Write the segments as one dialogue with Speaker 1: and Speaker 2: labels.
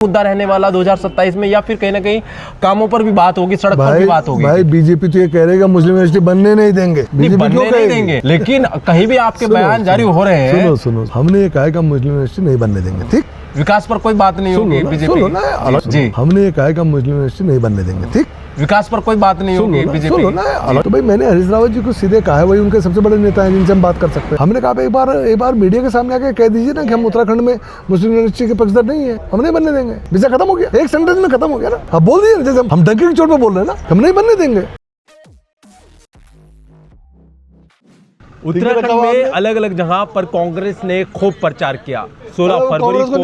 Speaker 1: मुद्दा रहने वाला 2027 में, या फिर कहीं ना कहीं कामों पर भी बात होगी, सड़क पर भी बात होगी?
Speaker 2: भाई बीजेपी तो ये कह रहेगा मुस्लिम यूनिवर्सिटी बनने नहीं देंगे,
Speaker 1: बनने नहीं देंगे, लेकिन कहीं भी आपके बयान जारी हो रहे हैं।
Speaker 2: सुनो, हमने ये कहा है कि मुस्लिम यूनिवर्सिटी नहीं बनने देंगे, ठीक।
Speaker 1: विकास पर कोई बात नहीं होगी बीजेपी जी।
Speaker 2: हमने ये कहा है कि मुस्लिम यूनिवर्सिटी नहीं बनने देंगे, ठीक।
Speaker 1: विकास पर कोई बात नहीं होगी बीजेपी।
Speaker 2: तो भाई मैंने हरीश रावत जी को सीधे कहा है, वही उनके सबसे बड़े नेता हैं जिनसे हम बात कर सकते हैं। हमने कहा एक बार मीडिया के सामने आके कह दीजिए ना कि हम उत्तराखंड में मुस्लिम यूनिवर्सिटी के पक्षधर नहीं है, हम नहीं बनने देंगे। विषय खत्म हो गया, एक सेंटेंस में खत्म हो गया ना। आप बोल दिए, जैसे हम डंके की चोट पे बोल रहे हैं ना, हम नहीं बनने देंगे।
Speaker 1: उत्तराखंड में अलग अलग जगह पर कांग्रेस ने खूब प्रचार किया। 16 फरवरी को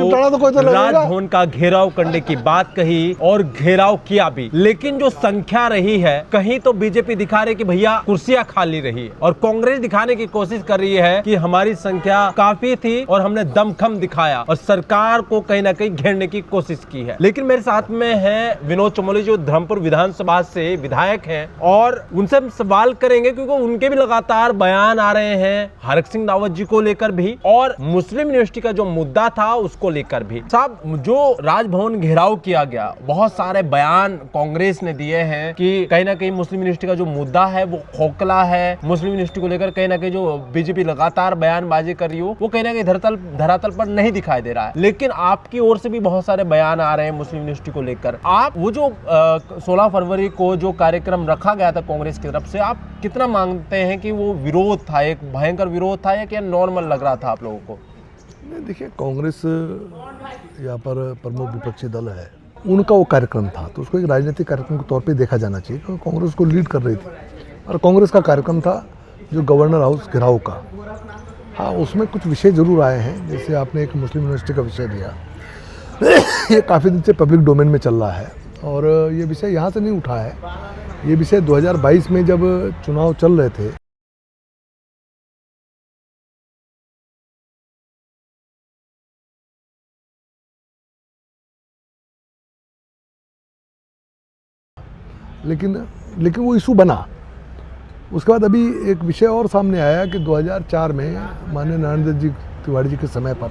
Speaker 1: राजभवन का घेराव करने की बात कही और घेराव किया भी, लेकिन जो संख्या रही है, कहीं तो बीजेपी दिखा रही कि भैया कुर्सियां खाली रही, और कांग्रेस दिखाने की कोशिश कर रही है कि हमारी संख्या काफी थी और हमने दमखम दिखाया और सरकार को कहीं ना कहीं घेरने की कोशिश की है। लेकिन मेरे साथ में है विनोद चमोली, जो धर्मपुर विधानसभा से विधायक हैं, और उनसे हम सवाल करेंगे क्योंकि उनके भी लगातार बयान आ रहे हैं हरक सिंह रावत जी को लेकर भी और मुस्लिम यूनिवर्सिटी का जो मुद्दा था उसको लेकर भी। साहब, जो राजभवन घेराव किया गया, बहुत सारे बयान कांग्रेस ने दिए हैं कि कहीं ना कहीं मुस्लिम यूनिवर्सिटी का जो मुद्दा है वो खोखला है। मुस्लिम यूनिवर्सिटी को लेकर कहीं ना कहीं जो बीजेपी लगातार बयानबाजी कर रही हो, वो कहीं ना कहीं धरातल पर नहीं दिखाई दे रहा है। लेकिन आपकी ओर से भी बहुत सारे बयान आ रहे हैं मुस्लिम यूनिवर्सिटी को लेकर। आप वो जो 16 फरवरी को जो कार्यक्रम रखा गया था कांग्रेस की तरफ से, आप कितना मानते हैं कि वो विरोध था, एक भयंकर विरोध था, या क्या नॉर्मल लग रहा था आप लोगों को?
Speaker 2: नहीं, देखिए, कांग्रेस यहाँ पर प्रमुख विपक्षी दल है, उनका वो कार्यक्रम था तो उसको एक राजनीतिक कार्यक्रम के तौर पे देखा जाना चाहिए, क्योंकि कांग्रेस को लीड कर रही थी और कांग्रेस का कार्यक्रम था जो गवर्नर हाउस घेराव का। हाँ, उसमें कुछ विषय जरूर आए हैं, जैसे आपने एक मुस्लिम यूनिवर्सिटी का विषय दिया। ये काफ़ी दिन से पब्लिक डोमेन में चल रहा है और ये विषय यहाँ से नहीं उठा है। ये विषय 2022 में जब चुनाव चल रहे थे, लेकिन वो इशू बना। उसके बाद अभी एक विषय और सामने आया कि 2004 में माननीय नारायण दत्त जी तिवारी जी के समय पर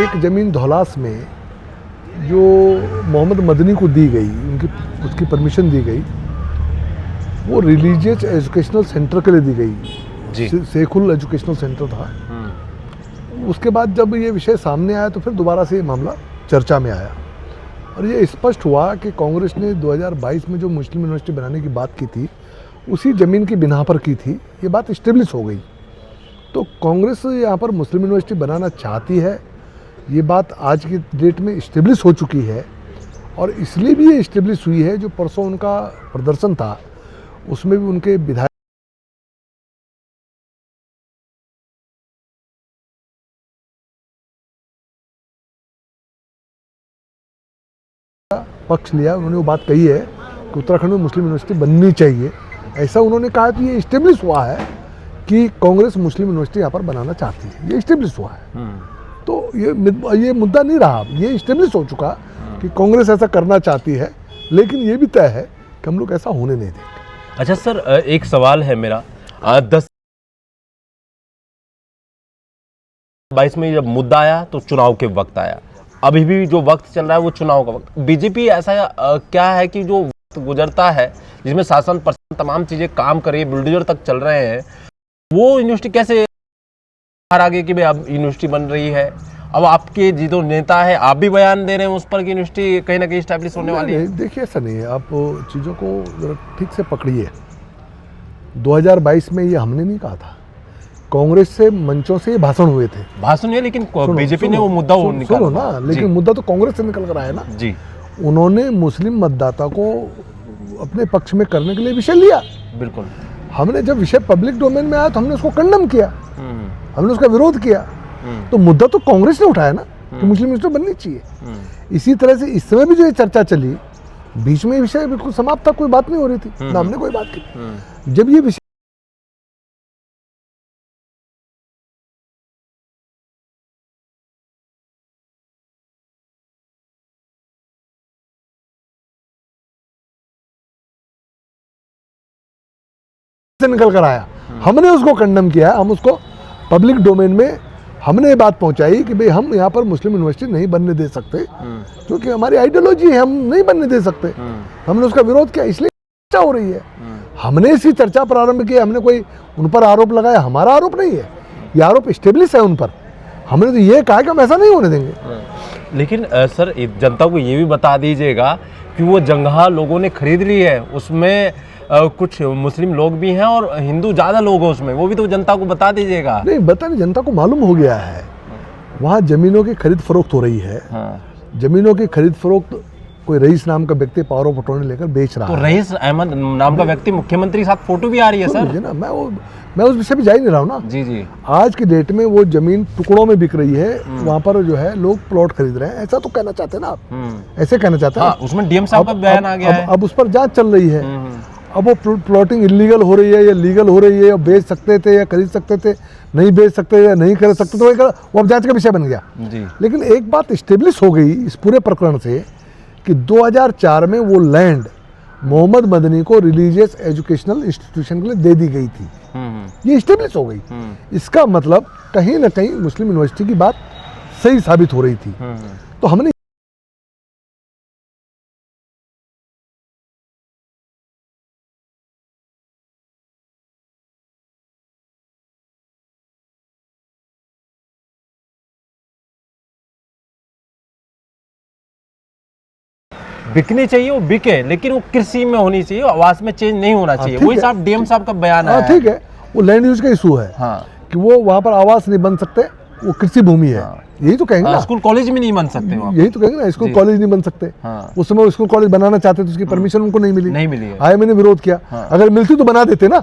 Speaker 2: एक ज़मीन धौलास में जो मोहम्मद मदनी को दी गई, उसकी परमिशन दी गई, वो रिलीजियस एजुकेशनल सेंटर के लिए दी गई। शेखुल एजुकेशनल सेंटर था। उसके बाद जब ये विषय सामने आया तो फिर दोबारा से ये मामला चर्चा में आया और ये स्पष्ट हुआ कि कांग्रेस ने 2022 में जो मुस्लिम यूनिवर्सिटी बनाने की बात की थी, उसी ज़मीन की बिना पर की थी। ये बात इस्टेब्लिश हो गई। तो कांग्रेस यहाँ पर मुस्लिम यूनिवर्सिटी बनाना चाहती है, ये बात आज की डेट में इस्टेब्लिश हो चुकी है। और इसलिए भी ये इस्टेब्लिश हुई है, जो परसों उनका प्रदर्शन था उसमें भी उनके विधायक पक्ष लिया। उन्होंने वो बात कही है कि उत्तराखंड में मुस्लिम यूनिवर्सिटी बननी चाहिए, ऐसा उन्होंने कहा। तो ये इस्टेब्लिश हुआ है कि कांग्रेस मुस्लिम यूनिवर्सिटी यहाँ पर बनाना चाहती है, ये इस्टेब्लिश हुआ है। तो ये मुद्दा नहीं रहा, ये इस्टेब्लिश हो चुका कि कांग्रेस ऐसा करना चाहती है, लेकिन ये भी तय है कि हम लोग ऐसा होने नहीं देंगे।
Speaker 1: अच्छा सर, एक सवाल है मेरा। 2022 में जब मुद्दा आया तो चुनाव के वक्त आया, अभी भी जो वक्त चल रहा है वो चुनाव का वक्त। बीजेपी ऐसा क्या है कि जो वक्त गुजरता है जिसमें शासन प्रशासन तमाम चीजें काम कर रही है, बुलडोजर तक चल रहे हैं, वो यूनिवर्सिटी कैसे बाहर आ गई कि भाई अब यूनिवर्सिटी बन रही है? अब आपके जो नेता है, आप भी बयान दे रहे हैं उस पर कि यूनिवर्सिटी कहीं ना कहीं स्टैब्लिश होने वाली है।
Speaker 2: देखिए, ऐसा नहीं है, आप चीज़ों को जरा ठीक से पकड़िए। 2022 में ये हमने नहीं कहा था, कांग्रेस से मंचों से भाषण हुए थे।
Speaker 1: भाषण हुए, लेकिन बीजेपी ने वो मुद्दा निकाला
Speaker 2: ना, लेकिन मुद्दा तो कांग्रेस से निकल कर आया ना
Speaker 1: जी। उन्होंने
Speaker 2: मुस्लिम मतदाता को अपने पक्ष में करने के लिए विषय लिया।
Speaker 1: बिल्कुल।
Speaker 2: हमने जब विषय पब्लिक डोमेन में आया तो हमने उसको कंडम किया, हमने उसका विरोध किया। तो मुद्दा तो कांग्रेस ने उठाया ना कि मुस्लिम यूनिवर्सिटी बननी चाहिए। इसी तरह से इस समय भी जो ये चर्चा चली, बीच में विषय बिल्कुल समाप्त था, कोई बात नहीं हो रही थी ना, हमने कोई बात की। जब ये विषय से निकल कर आया, हमने उसको कंडम किया, हम उसको पब्लिक डोमेन में हमने ये बात पहुंचाई कि भाई हम यहाँ पर मुस्लिम यूनिवर्सिटी नहीं बनने दे सकते क्योंकि हमारी आइडियोलॉजी है, हम नहीं बनने दे सकते। हमने उसका विरोध किया, इसलिए चर्चा हो रही है। हमने इसी चर्चा प्रारंभ की, हमने कोई उन पर आरोप लगाया, हमारा आरोप नहीं है, ये आरोप इस्टेब्लिश है उन पर। हमने तो ये कहा कि हम ऐसा नहीं होने देंगे।
Speaker 1: लेकिन सर जनता को ये भी बता दीजिएगा कि वो जगह लोगों ने खरीद ली है, उसमें कुछ मुस्लिम लोग भी हैं और हिंदू ज़्यादा लोग हैं उसमें, वो भी तो जनता को बता दीजिएगा।
Speaker 2: नहीं बता नहीं, जनता को मालूम हो गया है। वहाँ ज़मीनों की खरीद फरोख्त हो रही है। ज़मीनों की खरीद फरोख्त कोई रईस नाम का व्यक्ति पावर ऑफ अटॉर्नी लेकर बेच रहा है।
Speaker 1: तो रईस अहमद नाम का व्यक्ति मुख्यमंत्री के साथ फोटो भी आ रही है सर।
Speaker 2: ना मैं उस विषय पे जा ही नहीं रहा हूँ ना।
Speaker 1: जी जी।
Speaker 2: आज की डेट में वो जमीन टुकड़ों में बिक रही है, वहाँ पर जो है लोग प्लॉट खरीद रहे हैं, ऐसा तो कहना चाहते हैं ना आप? ऐसे कहना चाहते हैं।
Speaker 1: हाँ, उसमें डीएम साहब का बयान आ गया है।
Speaker 2: अब उस पर जांच चल रही है। अब वो प्लॉटिंग इलीगल हो रही है या लीगल हो रही है, या बेच सकते थे या खरीद सकते थे, नहीं बेच सकते या नहीं कर सकते, तो वो अब जांच का विषय बन गया
Speaker 1: जी।
Speaker 2: लेकिन एक बात स्टेब्लिश हो गई इस पूरे प्रकरण से कि 2004 में वो लैंड मोहम्मद मदनी को रिलीजियस एजुकेशनल इंस्टीट्यूशन के लिए दे दी गई थी। ये स्टेब्लिश हो गई। इसका मतलब कहीं ना कहीं मुस्लिम यूनिवर्सिटी की बात सही साबित हो रही थी। तो हमने
Speaker 1: बिकनी चाहिए, वो बिके, लेकिन वो कृषि में होनी चाहिए, आवास में चेंज नहीं होना चाहिए। वही साहब डीएम साहब का बयान है।
Speaker 2: ठीक है, वो लैंड यूज का इशू है कि वो वहाँ पर आवास नहीं बन सकते, वो कृषि भूमि है। यही तो कहेंगे ना।
Speaker 1: स्कूल कॉलेज भी नहीं बन सकते वहाँ।
Speaker 2: यही तो कहेंगे ना, स्कूल कॉलेज नहीं बन सकते। उस समय वो स्कूल कॉलेज बनाना चाहते थे, उसकी परमिशन उनको नहीं मिली। आए मैंने विरोध किया। अगर मिलती तो बना देते ना,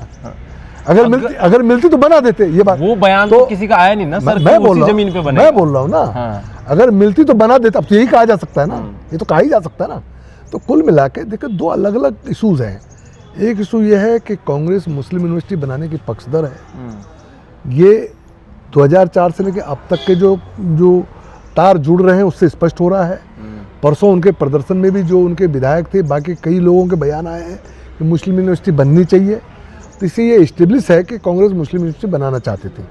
Speaker 2: अगर मिलती तो बना देते। ये बात,
Speaker 1: वो बयान तो किसी का आया नहीं ना सर।
Speaker 2: मैं बोल
Speaker 1: जमीन पे बने,
Speaker 2: मैं बोल रहा हूँ ना, अगर मिलती तो बना देते। अब तो यही कहा जा सकता है ना, ये तो कहा ही जा सकता है ना। तो कुल मिला के देखो, दो अलग अलग इशूज़ हैं। एक इशू ये है कि कांग्रेस मुस्लिम यूनिवर्सिटी बनाने की पक्षधर है। ये 2004 से लेकर अब तक के जो तार जुड़ रहे हैं उससे स्पष्ट हो रहा है। परसों उनके प्रदर्शन में भी जो उनके विधायक थे, बाकी कई लोगों के बयान आए हैं कि मुस्लिम यूनिवर्सिटी बननी चाहिए। तो इससे ये इस्टेब्लिश है कि कांग्रेस मुस्लिम यूनिवर्सिटी बनाना चाहते थे।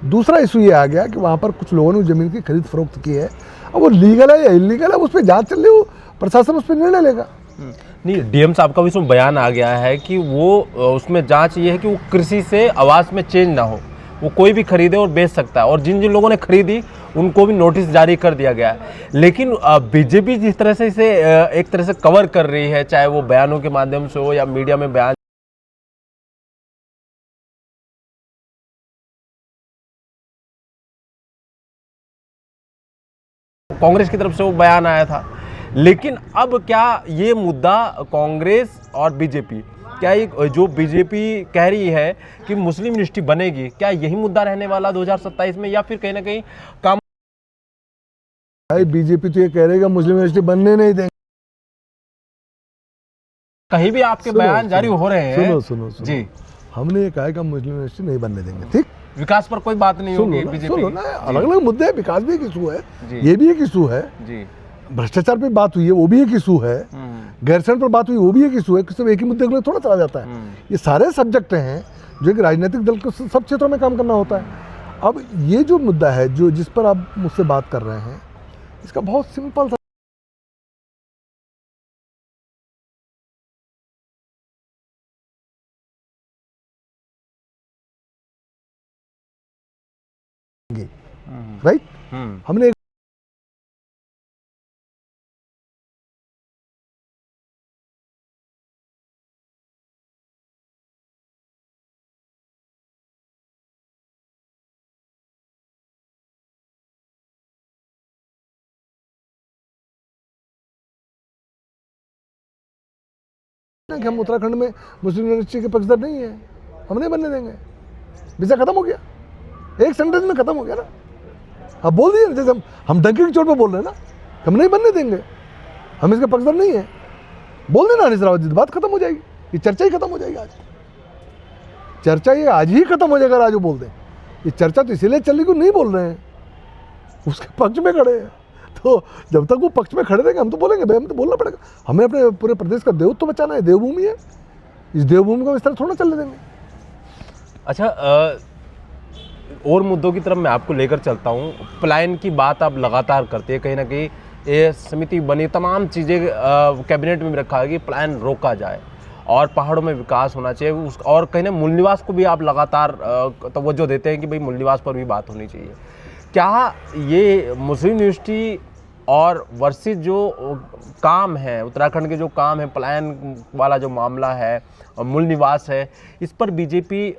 Speaker 2: दूसरा इशू ये आ गया कि वहाँ पर कुछ लोगों ने ज़मीन की खरीद फरोख्त की है। अब वो लीगल है या इलीगल है, उस पर जाँच चल रही हो, प्रशासन उस पर निर्णय लेगा।
Speaker 1: नहीं, डीएम साहब का भी उसमें बयान आ गया है कि वो उसमें जांच ये है कि वो कृषि से आवास में चेंज ना हो, वो कोई भी खरीदे और बेच सकता है। और जिन जिन लोगों ने खरीदी उनको भी नोटिस जारी कर दिया गया है। लेकिन बीजेपी जिस तरह से इसे एक तरह से कवर कर रही है, चाहे वो बयानों के माध्यम से हो या मीडिया में बयान, कांग्रेस की तरफ से वो बयान आया था। लेकिन अब क्या ये मुद्दा कांग्रेस और बीजेपी, क्या ये जो बीजेपी कह रही है कि मुस्लिम यूनिवर्सिटी बनेगी, क्या यही मुद्दा रहने वाला 2027 में, या फिर कहीं ना कहीं काम?
Speaker 2: भाई बीजेपी तो ये कह रही है मुस्लिम यूनिवर्सिटी बनने नहीं देंगे।
Speaker 1: कहीं भी आपके बयान जारी हो रहे हैं।
Speaker 2: सुनो
Speaker 1: जी,
Speaker 2: हमने ये कहा है कि मुस्लिम यूनिवर्सिटी नहीं बनने देंगे। ठीक,
Speaker 1: विकास पर कोई बात नहीं होगी। बीजेपी
Speaker 2: अलग अलग मुद्दे हैं, विकास भी एक इशू है, ये भी एक इशू है
Speaker 1: जी,
Speaker 2: भ्रष्टाचार पे बात हुई है वो भी एक इशू है, गैरसैंण पर बात हुई वो भी एक इशू है। सिर्फ एक ही मुद्दे के लिए थोड़ा चला जाता है। ये सारे सब्जेक्ट हैं जो एक राजनीतिक दल को सब क्षेत्रों में काम करना होता है। अब ये जो मुद्दा है जो जिस पर आप मुझसे बात कर रहे हैं, इसका बहुत सिंपल सा राइट। हमने कि हम उत्तराखंड में मुस्लिम यूनिवर्सिटी के पक्षधर नहीं है, हम नहीं बनने देंगे। वीजा खत्म हो गया, एक सेंटेंस में खत्म हो गया ना। आप बोल दिए जैसे हम डंके की चोट पर बोल रहे हैं ना, हम नहीं बनने देंगे, हम इसके पक्षधर नहीं है। बोल देना हरीश रावत जी, बात खत्म हो जाएगी, ये चर्चा ही खत्म हो जाएगी। आज चर्चा ये आज ही खत्म हो जाएगा। आज वो बोल दें, ये चर्चा तो इसीलिए चल रही क्यों नहीं बोल रहे हैं, उसके पक्ष में खड़े हैं। तो जब तक वो पक्ष में खड़े रहेंगे हम तो बोलेंगे भाई, हमें तो बोलना पड़ेगा। हमें अपने पूरे प्रदेश का देवत्व बचाना है, देवभूमि है, इस देवभूमि को इस तरह थोड़ा चलने देंगे।
Speaker 1: अच्छा, और मुद्दों की तरफ मैं आपको लेकर चलता हूँ। पलायन की बात आप लगातार करते हैं, कहीं ना कहीं ये समिति बनी, तमाम चीज़ें कैबिनेट में भी रखा है कि पलायन रोका जाए और पहाड़ों में विकास होना चाहिए। उस और कहीं ना मूल निवास को भी आप लगातार तवज्जो देते हैं कि भाई मूल निवास पर भी बात होनी चाहिए। क्या ये मुस्लिम यूनिवर्सिटी और वर्षित जो काम है, उत्तराखंड के जो काम है, पलायन वाला जो मामला है और मूल निवास है, इस पर बीजेपी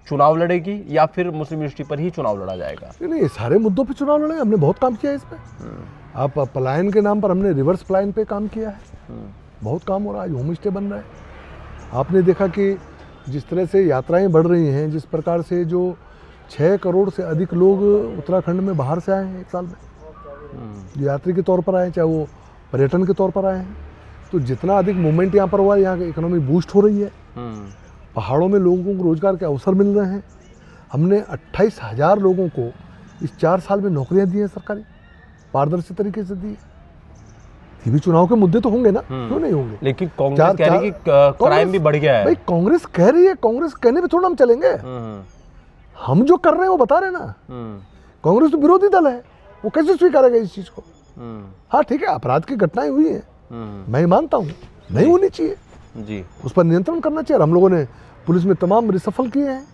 Speaker 1: चुनाव लड़ेगी या फिर मुस्लिम यूनिवर्सिटी पर ही चुनाव लड़ा जाएगा?
Speaker 2: नहीं, सारे मुद्दों पे चुनाव लड़े। हमने बहुत काम किया है इस पे। आप पलायन के नाम पर हमने रिवर्स पलायन पे काम किया है, बहुत काम हो रहा है। होम स्टे बन रहा है। आपने देखा कि जिस तरह से यात्राएं बढ़ रही हैं, जिस प्रकार से जो 6 करोड़ से अधिक लोग उत्तराखंड में बाहर से आए हैं एक साल में, जो यात्री के तौर पर आए, चाहे वो पर्यटन के तौर पर आए हैं, तो जितना अधिक मूवमेंट यहाँ पर हुआ है, यहाँ की इकोनॉमी बूस्ट हो रही है। पहाड़ों में लोगों को रोजगार के अवसर मिल रहे हैं। हमने 28,000 लोगों को इस 4 साल में नौकरियां दी हैं, सरकारी पारदर्शी तरीके से दी है। ये भी चुनाव के मुद्दे तो होंगे ना, क्यों नहीं होंगे?
Speaker 1: लेकिन कांग्रेस कह रही है कि क्राइम भी बढ़ गया है।
Speaker 2: भाई कांग्रेस कह रही है, कांग्रेस कहने पे थोड़ा हम चलेंगे। हम जो कर रहे हैं वो बता रहे हैं ना। कांग्रेस तो विरोधी दल है, वो कैसे स्वीकारेगा इस चीज को? हाँ ठीक है, अपराध की घटनाएं हुई हैं, मैं मानता हूँ, नहीं होनी चाहिए
Speaker 1: जी,
Speaker 2: उस पर नियंत्रण करना चाहिए। हम लोगों ने पुलिस में तमाम रिसफल किए हैं,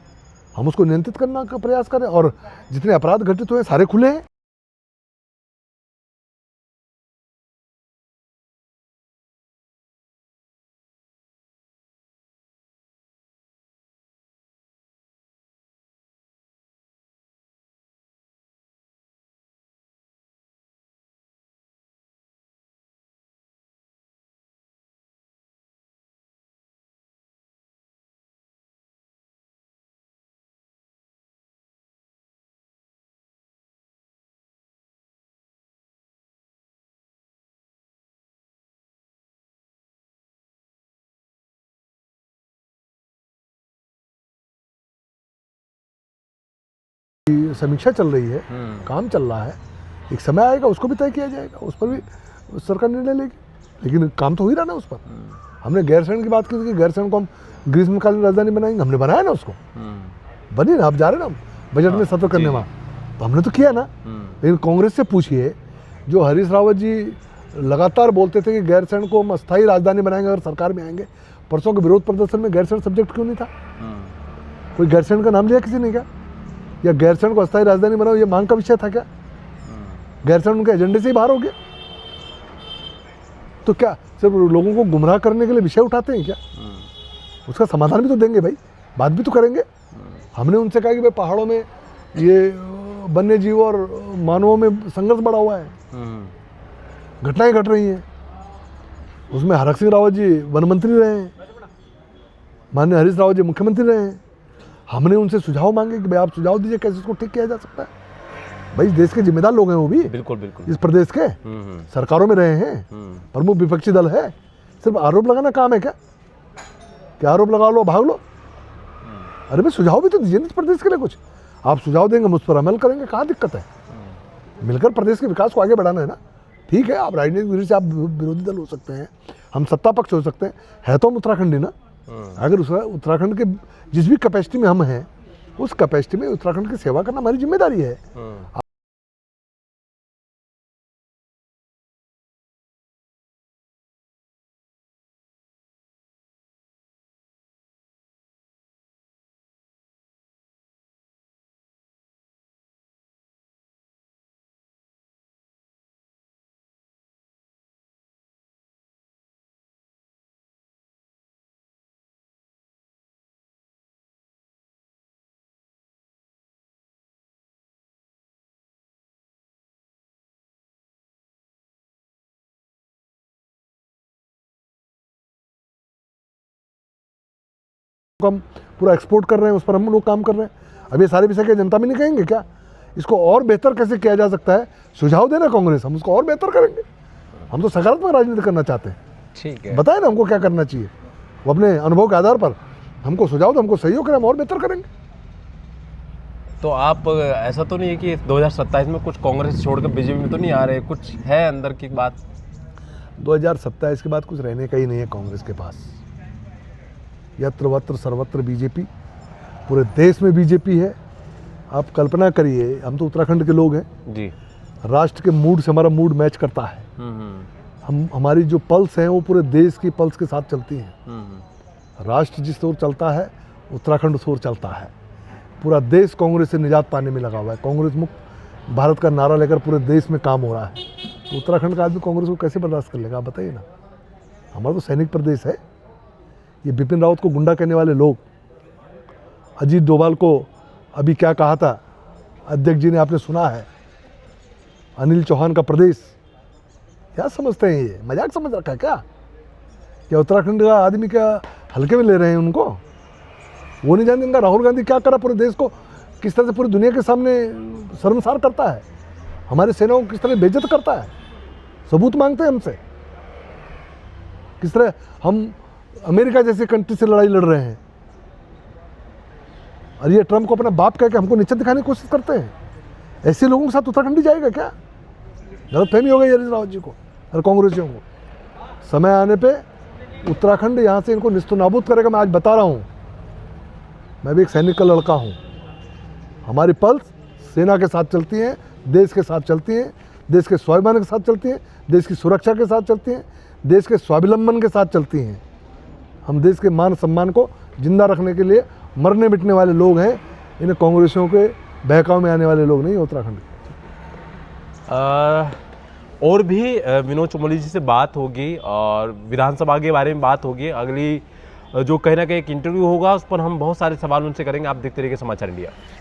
Speaker 2: हम उसको नियंत्रित करना का प्रयास करें, और जितने अपराध घटित हुए सारे खुले हैं। समीक्षा चल रही है, काम चल रहा है, एक समय आएगा उसको भी तय किया जाएगा, उस पर भी सरकार निर्णय लेगी। लेकिन काम तो हो ही रहा ना उस पर। हमने गैरसैंण की बात की थी कि गैरसैंण को हम ग्रीष्मकालीन राजधानी बनाएंगे, हमने बनाया ना उसको, बनी ना। अब जा रहे ना हम बजट में सत्र करने वहाँ, तो हमने तो किया ना। लेकिन कांग्रेस से पूछिए, जो हरीश रावत जी लगातार बोलते थे कि गैरसैंण को हम अस्थायी राजधानी बनाएंगे अगर सरकार में आएंगे, परसों के विरोध प्रदर्शन में गैरसैंण सब्जेक्ट क्यों नहीं था? कोई गैरसैंण का नाम लिया किसी ने क्या? या गैरसैंण को अस्थायी राजधानी बनाओ ये मांग का विषय था क्या? गैरसैंण उनके एजेंडे से ही बाहर हो गया। तो क्या सिर्फ लोगों को गुमराह करने के लिए विषय उठाते हैं क्या? उसका समाधान भी तो देंगे भाई, बात भी तो करेंगे। हमने उनसे कहा कि भाई पहाड़ों में ये वन्य जीव और मानवों में संघर्ष बढ़ा हुआ है, घटनाएं घट रही हैं। उसमें हरक सिंह रावत जी वन मंत्री रहे हैं, माननीय हरीश रावत जी मुख्यमंत्री रहे हैं। हमने उनसे सुझाव मांगे कि भाई आप सुझाव दीजिए कैसे इसको ठीक किया जा सकता है। भाई देश के जिम्मेदार लोग हैं वो भी,
Speaker 1: बिल्कुल बिल्कुल,
Speaker 2: इस प्रदेश के सरकारों में रहे हैं, प्रमुख विपक्षी दल है। सिर्फ आरोप लगाना काम है क्या? क्या आरोप लगा लो भाग लो? अरे भाई सुझाव भी तो दीजिए इस प्रदेश के लिए कुछ। आप सुझाव देंगे, मुझ पर अमल करेंगे, कहाँ दिक्कत है? मिलकर प्रदेश के विकास को आगे बढ़ाना है ना। ठीक है, आप राजनीतिक दृष्टि से आप विरोधी दल हो सकते हैं, हम सत्ता पक्ष हो सकते हैं, है तो हम उत्तराखंडी ना। अगर उत्तराखंड के जिस भी कैपेसिटी में हम हैं, उस कैपेसिटी में उत्तराखंड की सेवा करना हमारी जिम्मेदारी है। हम पूरा एक्सपोर्ट कर रहे हैं, उस पर हम लोग काम कर रहे हैं। अब ये सारे विषय के जनता में नहीं कहेंगे क्या? इसको और बेहतर कैसे किया जा सकता है, सुझाव देना कांग्रेस, हम उसको और बेहतर करेंगे। हम तो सकारात्मक राजनीति करना चाहते हैं।
Speaker 1: ठीक है,
Speaker 2: बताए ना हमको क्या करना चाहिए, वो अपने अनुभव के आधार पर हमको सुझाव दो, हमको सहयोग करें, हम और बेहतर करेंगे।
Speaker 1: तो आप ऐसा तो नहीं है कि 2027 में कुछ कांग्रेस छोड़कर बीजेपी में तो नहीं आ रहे, कुछ है अंदर की बात?
Speaker 2: 2027 के बाद कुछ रहने का ही नहीं है कांग्रेस के पास। यत्र वत्र सर्वत्र बीजेपी, पूरे देश में बीजेपी है। आप कल्पना करिए, हम तो उत्तराखंड के लोग हैं
Speaker 1: जी।
Speaker 2: राष्ट्र के मूड से हमारा मूड मैच करता है। हमारी जो पल्स हैं वो पूरे देश की पल्स के साथ चलती हैं। राष्ट्र जिस ओर चलता है उत्तराखंड उस ओर चलता है। पूरा देश कांग्रेस से निजात पाने में लगा हुआ है। कांग्रेस मुक्त भारत का नारा लेकर पूरे देश में काम हो रहा है। तो उत्तराखंड का आदमी कांग्रेस को कैसे बर्दाश्त कर लेगा, आप बताइए ना। हमारा तो सैनिक प्रदेश है। ये बिपिन रावत को गुंडा कहने वाले लोग, अजीत डोभाल को अभी क्या कहा था अध्यक्ष जी ने, आपने सुना है, अनिल चौहान का प्रदेश, क्या समझते हैं ये मजाक समझ रखा है क्या उत्तराखंड का आदमी क्या हल्के में ले रहे हैं उनको? वो नहीं जानते इनका राहुल गांधी क्या करा पूरे देश को, किस तरह से पूरी दुनिया के सामने शर्मसार करता है, हमारे सेनाओं को किस तरह बेइज्जत करता है, सबूत मांगते हैं हमसे। किस तरह हम अमेरिका जैसे कंट्री से लड़ाई लड़ रहे हैं और ये ट्रम्प को अपना बाप कह के हमको नीचे दिखाने की कोशिश करते हैं। ऐसे लोगों के साथ उत्तराखंड ही जाएगा क्या? गलतफहमी हो गई हरीश रावत जी को और कांग्रेसियों को। समय आने पे उत्तराखंड यहाँ से इनको निस्तनाबूद करेगा। मैं आज बता रहा हूँ, मैं भी एक सैनिक का लड़का हूँ। हमारी पल्स सेना के साथ चलती है, देश के साथ चलती है, देश के स्वाभिमान के साथ चलती है, देश की सुरक्षा के साथ चलती है, देश के स्वावलंबन के साथ चलती हैं। हम देश के मान सम्मान को जिंदा रखने के लिए मरने मिटने वाले लोग हैं। इन्हें कांग्रेसियों के बहकाव में आने वाले लोग नहीं उत्तराखंड।
Speaker 1: और भी विनोद चमोली जी से बात होगी और विधानसभा के बारे में बात होगी। अगली जो कहीं ना कहीं एक इंटरव्यू होगा उस पर हम बहुत सारे सवाल उनसे करेंगे। आप देखते रहिए समाचार इंडिया।